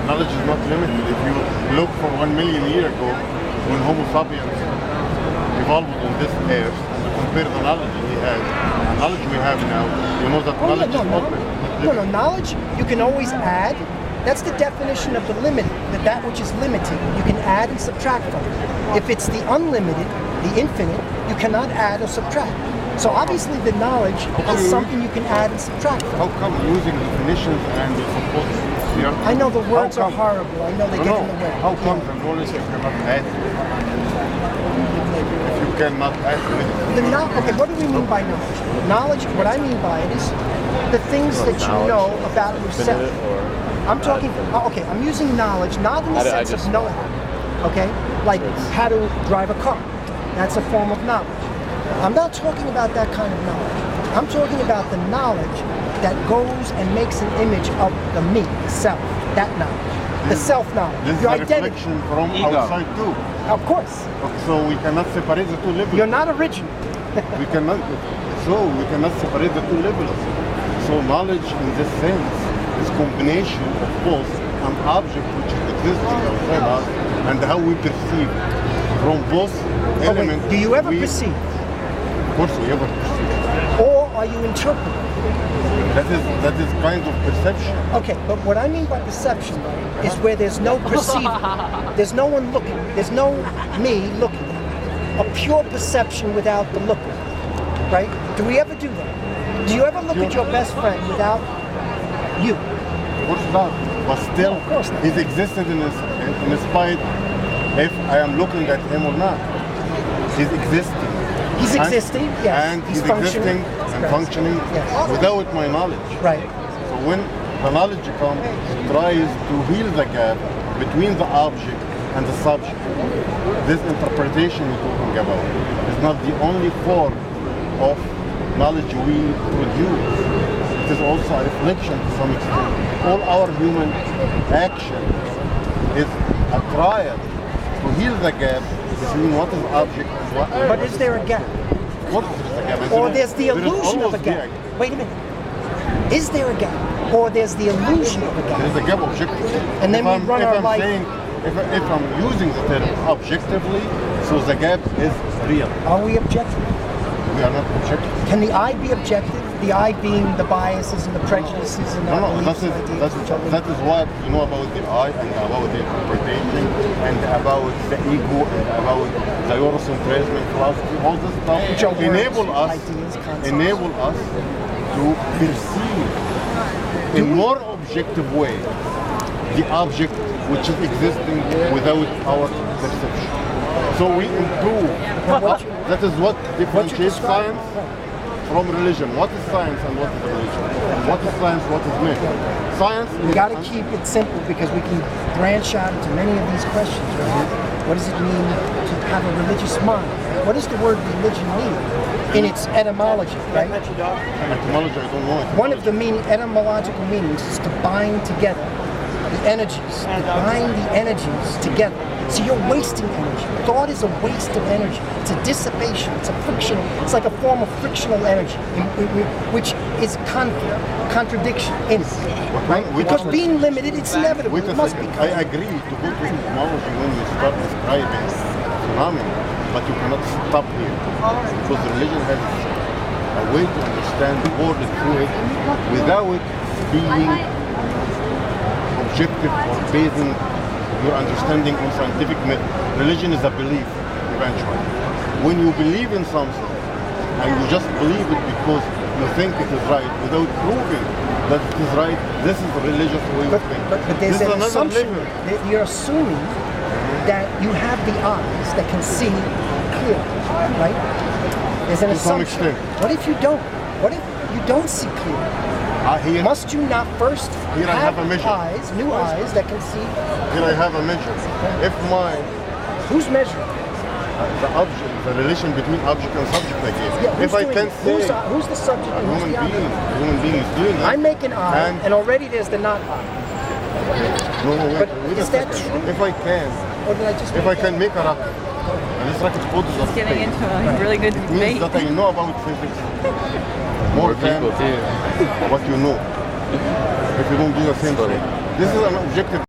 knowledge is not limited. If you look for 1 million years ago, when Homo sapiens evolved on this earth, and compare the knowledge we had, the knowledge we have now, you know that knowledge is open. No, knowledge you can always add. That's the definition of the limited, that which is limited. You can add and subtract from it. If it's the unlimited, the infinite, you cannot add or subtract. So obviously the knowledge is something you can add and subtract from. How come using definitions and the supposed? I know the words are horrible. I know they get in the way. How come the knowledge you cannot add? If you cannot add Okay, what do we mean by knowledge? Knowledge, what I mean by it is the things that you know about yourself. I'm talking, okay, I'm using knowledge, not in the sense of knowing, okay? Like how to drive a car. That's a form of knowledge. I'm not talking about that kind of knowledge. I'm talking about the knowledge that goes and makes an image of the me, the self, that knowledge. The self-knowledge, this your is a identity. reflection from outside too. Of course. So we cannot separate the two levels. You're not original. we cannot separate the two levels. So knowledge in this sense is combination of both an object which is existing outside us and how we perceive it. From both elements. Do you ever perceive? Of course we ever perceive. Or are you interpreting? That is kind of perception. Okay, but what I mean by perception is where there's no perceiving. There's no one looking. There's no me looking. A pure perception without the looking. Right? Do we ever do that? Do you ever look at your best friend without you? Of course not. But still, of course not. He's existed in spite if I am looking at him or not. He's existing. He's existing, yes. And he's existing and functioning without my knowledge. Right. So when the knowledge comes, it tries to heal the gap between the object and the subject. This interpretation you're talking about is not the only form of knowledge we produce. It is also a reflection to some extent. All our human action is a trial to heal the gap between what is object and what is. But is there a gap? What is the gap? Or there's the illusion of a gap. Wait a minute. Is there a gap? Or there's the illusion of a gap? There's a gap objectively. And then we run our life. If I'm using the term objectively, so the gap is real. Are we objective? We are not objective. Can the I be objective? The I being the biases and the prejudices and the beliefs and ideas. That is what you know about the I and about the interpretation and about the ego and about the Eurocentrism philosophy. All this stuff enable us to perceive in more objective way the object which is existing without our perception. So we improve. That is what differentiates science from religion. What is science and what is religion? What is science, what is myth? Science is... We got to keep it simple because we can branch out into many of these questions, right? What does it mean to have a religious mind? What does the word religion mean in its etymology, right? Etymology, I don't know. One of the etymological meanings is to bind together the energies, to bind the energies together. So you're wasting energy. Thought is a waste of energy. It's a dissipation. It's a frictional. It's like a form of frictional energy, which is contradiction in it. Right? Because being limited, it's inevitable. It must be. I agree to go to etymology when you start describing phenomena, but you cannot stop here because religion has a way to understand the world through it without being objective or basing your understanding on scientific method. Religion is a belief, eventually. When you believe in something, and you just believe it because you think it is right, without proving that it is right, this is a religious way of thinking. But there's an assumption that you're assuming that you have the eyes that can see clearly, right? There's an assumption. To some extent. What if you don't? What if you don't see clearly? Must you not first have eyes, new eyes that can see? Here I have a measure. If my... Who's measuring? The object, the relation between object and subject I gave. Yeah, if I can say... Who's the subject and who's the object? Human being is doing that. I make an eye, and already there's the not eye. No, wait. But is that true? If I can... Or did I just if I can make a rocket, and this rocket photos of space. Getting into a really good it debate. means that I know about physics more than what you know. If you don't do the same thing. This is an objective